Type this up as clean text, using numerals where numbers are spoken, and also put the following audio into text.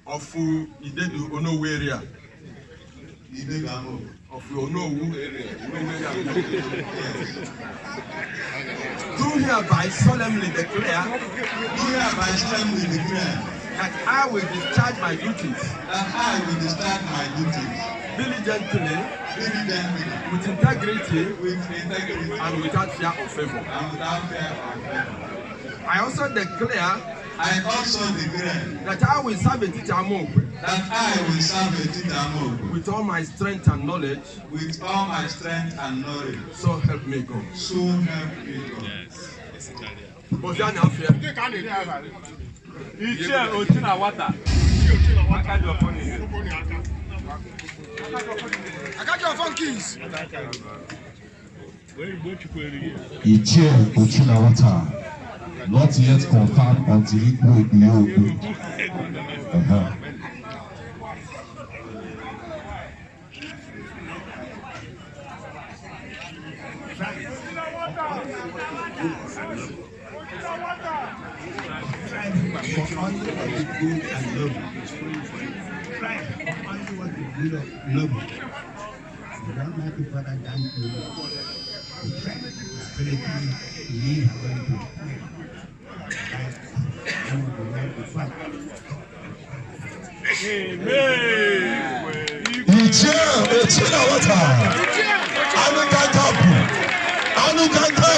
of Idedu Onowu area. Of Onowu area. Do hereby solemnly declare that I will discharge my duties. Diligently, with integrity, and without fear or favor. I also declare that I will serve Etiti Amokwe with all my strength and knowledge. So help me God. Ichie Ochina Wata. I got your phone keys. Ichie Ochina Wata. Not yet confirmed until Igwe Enugu. For only what is good and noble. Only what is good and noble. The Almighty Father, thank you. The strength, the ability to live according to His plan. Ichie Ochina Wata. Anu kankapu.